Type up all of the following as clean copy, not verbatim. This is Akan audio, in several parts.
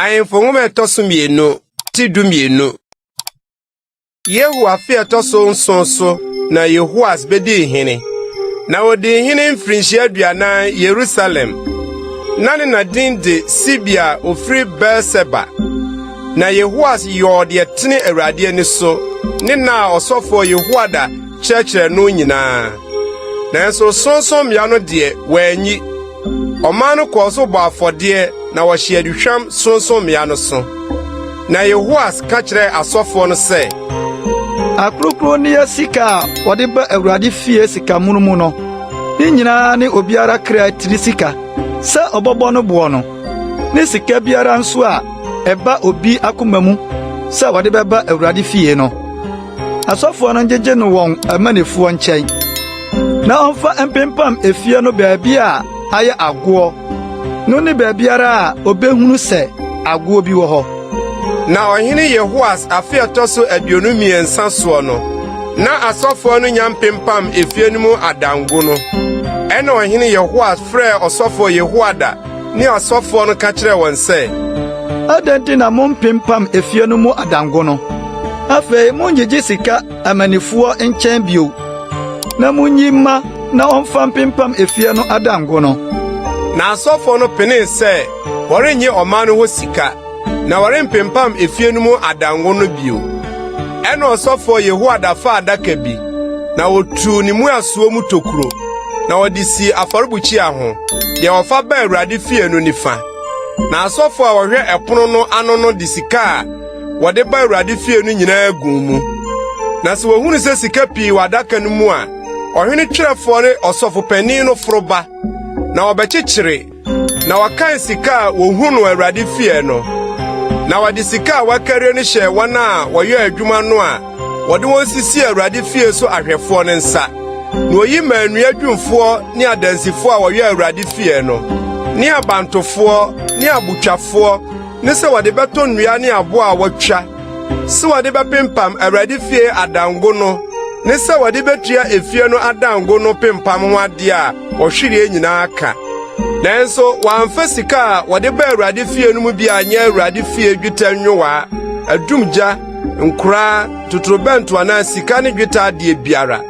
Ahemfo nwoma ɛtɔ mienu ti du mienu. Yehu afe ɛtɔ so nson so na Joash bedi hene. Na odi hene mfirinhyia aduanan Yerusalem. Na ne nadin de Sibia ofiri Beer-Seba. Na Joash yɔɔ deɛ tene Awurade ani so, ne na ɔsɔfo Jehoiada kyerɛkyerɛ no nyinaa. Nanso sonson mmea no deɛ wanyi. Ɔman no kɔɔ so bɔ afɔdeɛ na wɔhyɛ aduhwam sonson mmea no so. Na Joash ka kyerɛ asɔfo no sɛ, Akrokro ne ya sika a wɔde ba Awurade fie sika munumu no. Ne nyinaa ne obiara kra tiri sika sɛ ɔbɔbɔ no boɔ no. Ne sika biara nso a ɛba obi akoma mu sɛ wɔde bɛba Awurade fie no. Asɔfo no gyegye no wɔn amanefoɔ nkyɛn. Na ɔmfa mpempam efie no baabi a ayɛ agoɔ. No ne baabiara a obehunu sɛ agoɔ bi wɔ hɔ. Na ɔhene Joash afe ɛtɔ so 23 soɔ no, na asɔfo no nya mpempam efie no mu adango no. Ɛna ɔhene Joash frɛ ɔsɔfo Jehoiada ne asɔfo no ka kyerɛ wɔn sɛ, Adɛnti na mo mpempam efie no mu adango no. Afei mongyegye sika amanifoɔ nkyɛn bio. Na munyi mma na ɔmfa mpempam efie no adango no. Na asɔfo no penee sɛ wɔrenye ɔman no hɔ sika, na wɔrempempam efie no mu adango no bio. Ɛna ɔsɔfo Jehoiada fa adaka bi, na wotu ne mu asuo mu tokuro, na wɔde si afɔrebukyia ho, deɛ wɔfa ba Awurade fie no nifa. Na asɔfo a wɔhwɛ ɛpono no ano no de sika a wɔde ba Awurade fie no nyinaa gu mu. Na sɛ wohunu sɛ sika pii wɔ adaka no mu a, ɔhene twerɛfoɔ ne ɔsɔfopanyin no foro ba, na wɔbɛkyekyere, na wɔkan sika a wohu no Awurade fie no. Na wɔde sika a wɔakari no hyɛ wɔn a wɔyɛ adwuma no a wɔde wɔn sisi Awurade fie so ahwɛfoɔ no nsa. Na oyi ma nnua dwumfoɔ ne adansifoɔ a wɔyɛ Awurade fie no, ne abantofoɔ ne abutwafoɔ, ne sɛ wɔde bɛtɔ nnua ne aboa a wɔtwa, sɛ wɔde bɛpempam Awurade fie adango no, ne sɛ wɔde bɛtua efie no adango no pempam ho ade a wɔhwerie nyinaa ka. Nanso wɔamfa sika a wɔde ba Awurade fie no mu bi anyɛ Awurade fie dwetɛ nnwowaa, adumgya, nkora, totorobɛnto anaa sika ne dwetɛ adeɛ biara.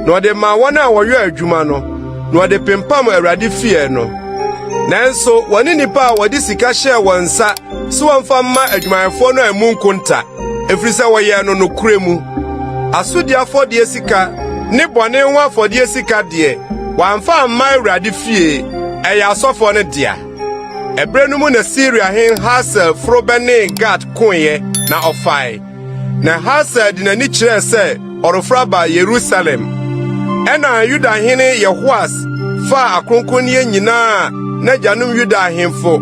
Na wɔde ma wɔn a wɔyɛ adwuma no, na wɔde pempam Awurade fie no. Nanso wɔne nipa a wɔde sika hyɛɛ wɔn nsa sɛ wɔmfa mma adwumayɛfoɔ no a mu nkonta, ɛfiri sɛ wɔyɛ no nokorɛ mu. Asodi afɔdeɛ sika ne bɔne ho afɔdeɛ sika deɛ wɔamfa amma Awurade fie, ɛyɛ asɔfo no dea. Ɛberɛ no mu na Siriahene Hasel foro bɛne Gad koeɛ na ɔfae. Na Hasel de n'ani kyerɛɛ sɛ ɔreforo aba Yerusalem. Ɛna Yudahene Joash faa akronkronneɛ nyinaa n'agyanom Yuda ahemfo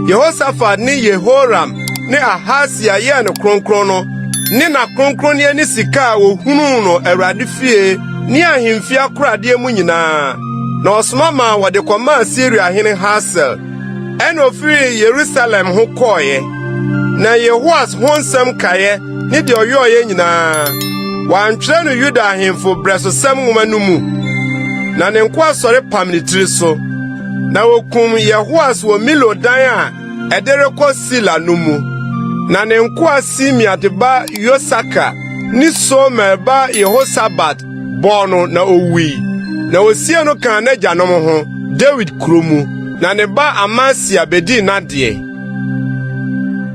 Yehosafat ne Yehoram ne Ahasia yɛɛ no kronkron no, ne na kronkronneɛ ne sika a wohunuu no Awurade fie ne ahemfie akoradeɛ mu nyinaa. Na ɔsoma ma wɔde kɔmaa Siriahene Hasel. Ɛna ofiri Yerusalem ho kɔɔeɛ. Na Joash ho nsɛm kaeɛ ne deɛ ɔyɛɔyɛ nyinaa, wɔantwerɛ no Yuda ahemfo brɛsosɛm nwoma no mu. Na ne nko asɔre pam ne tiri so. Na wokum Joash wɔ Milo dan a ɛde rekɔ Sila no mu. Na ne nko a Simeat ba Yosaka ne Somer ba Yehosabat bɔɔ no na owui. Na osie no kan n'agyanom ho David kuro mu. Na ne ba Amasia bedi n'adeɛ.